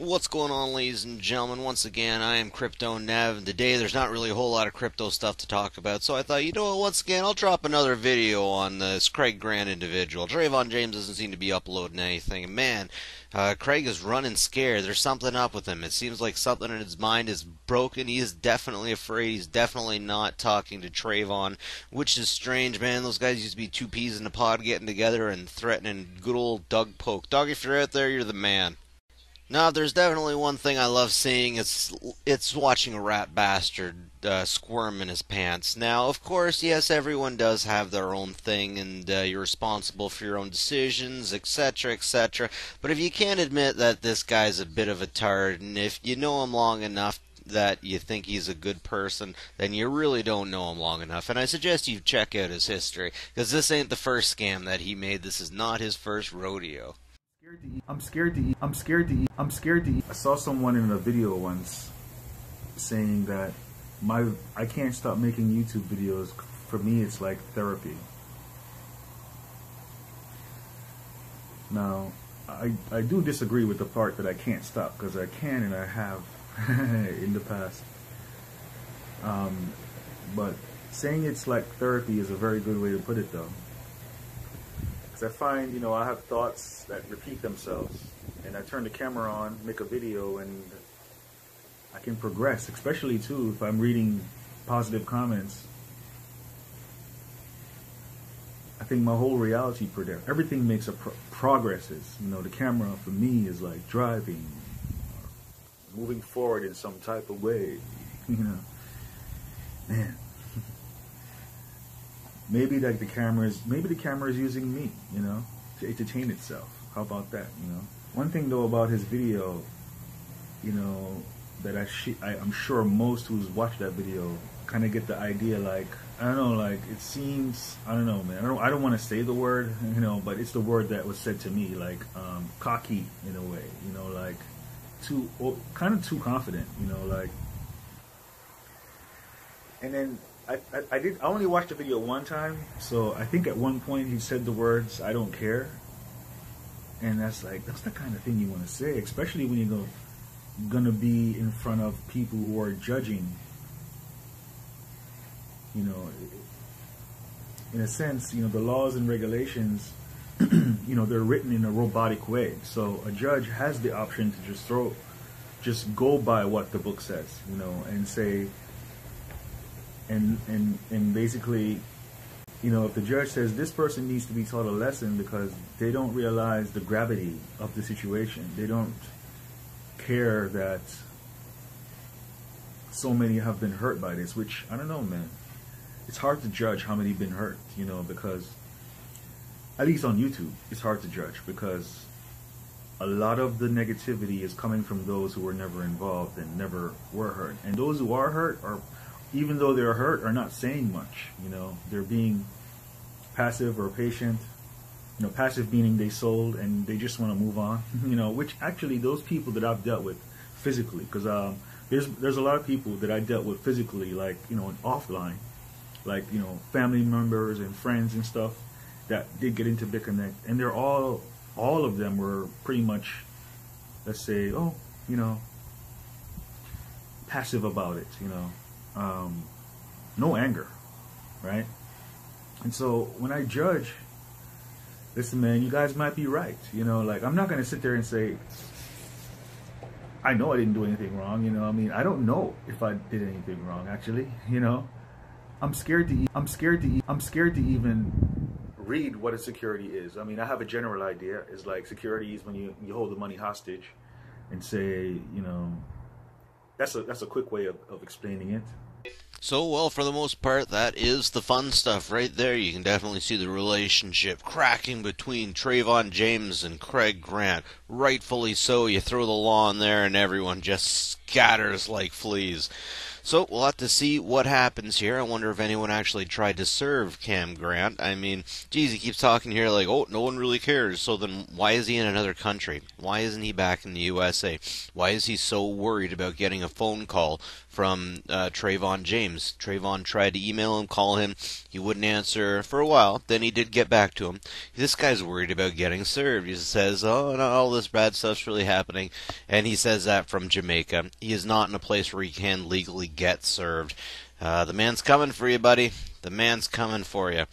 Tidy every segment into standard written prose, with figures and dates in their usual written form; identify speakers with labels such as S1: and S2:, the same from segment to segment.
S1: What's going on, ladies and gentlemen? Once again, I am Crypto Nev, and today there's not really a whole lot of crypto stuff to talk about, so I thought, you know what, once again, I'll drop another video on this Craig Grant individual. Trevon James doesn't seem to be uploading anything, and man, Craig is running scared. There's something up with him. It seems like something in his mind is broken. He is definitely afraid. He's definitely not talking to Trevon, which is strange, man. Those guys used to be two peas in a pod getting together and threatening good old Doug Polk. Doug, if you're out there, you're the man. No, there's definitely one thing I love seeing. It's watching a rat bastard squirm in his pants. Now, of course, yes, everyone does have their own thing, and you're responsible for your own decisions, etc., etc. But if you can't admit that this guy's a bit of a tard, and if you know him long enough that you think he's a good person, then you really don't know him long enough. And I suggest you check out his history, because this ain't the first scam that he made. This is not his first rodeo.
S2: I'm scared to eat. I'm scared to eat. I'm scared to eat. I saw someone in a video once saying that I can't stop making YouTube videos. For me, it's like therapy. Now, I do disagree with the part that I can't stop, because I can and I have in the past. But saying it's like therapy is a very good way to put it, though. I find, I have thoughts that repeat themselves, and I turn the camera on, make a video, and I can progress, especially too if I'm reading positive comments. I think my whole reality everything makes a progresses. The camera for me is like driving, or moving forward in some type of way. Man. Maybe the camera is using me, to entertain itself. How about that, One thing though about his video, that I'm sure most who's watched that video kind of get the idea, like, I don't know, like, it seems, I don't know, man. I don't want to say the word, but it's the word that was said to me, like, cocky in a way, like, kind of too confident, like, and then I only watched the video one time, so I think at one point he said the words, "I don't care," and that's the kind of thing you want to say, especially when you're gonna be in front of people who are judging. In a sense, the laws and regulations, they're written in a robotic way, so a judge has the option to just go by what the book says, and say. And basically, if the judge says this person needs to be taught a lesson because they don't realize the gravity of the situation, they don't care that so many have been hurt by this, which, I don't know, man. It's hard to judge how many have been hurt, because, at least on YouTube, it's hard to judge because a lot of the negativity is coming from those who were never involved and never were hurt. And those who are hurt even though they're hurt, are not saying much. They're being passive or patient. Passive meaning they sold and they just want to move on. Which actually those people that I've dealt with physically, because there's a lot of people that I dealt with physically, like offline, like family members and friends and stuff that did get into BitConnect, and they're all of them were pretty much, let's say, passive about it. No anger, right? And so when I judge, listen, man, you guys might be right. Like, I'm not going to sit there and say, I know I didn't do anything wrong. I don't know if I did anything wrong, actually. I'm scared to even read what a security is. I have a general idea. It's like security is when you hold the money hostage and say, that's a quick way of explaining it.
S1: So, well, for the most part, that is the fun stuff right there. You can definitely see the relationship cracking between Trevon James and Craig Grant. Rightfully so. You throw the law in there and everyone just scatters like fleas. So we'll have to see what happens here. I wonder if anyone actually tried to serve Cam Grant. I mean, geez, he keeps talking here like, oh, no one really cares. So then why is he in another country? Why isn't he back in the USA? Why is he so worried about getting a phone call from Trevon James? Trevon tried to email him, call him. He wouldn't answer for a while. Then he did get back to him. This guy's worried about getting served. He says, oh, no, all this bad stuff's really happening. And he says that from Jamaica. He is not in a place where he can legally get served. The man's coming for you, buddy. The man's coming for you.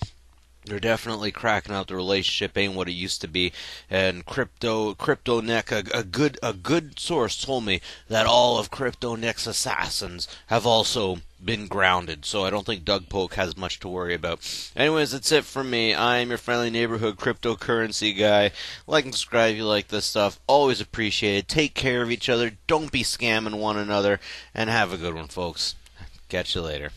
S1: They're definitely cracking up. The relationship ain't what it used to be. And CryptoNeck, a good source told me that all of CryptoNeck's assassins have also been grounded. So I don't think Doug Polk has much to worry about. Anyways, that's it from me. I'm your friendly neighborhood cryptocurrency guy. Like and subscribe if you like this stuff. Always appreciated. Take care of each other. Don't be scamming one another. And have a good one, folks. Catch you later.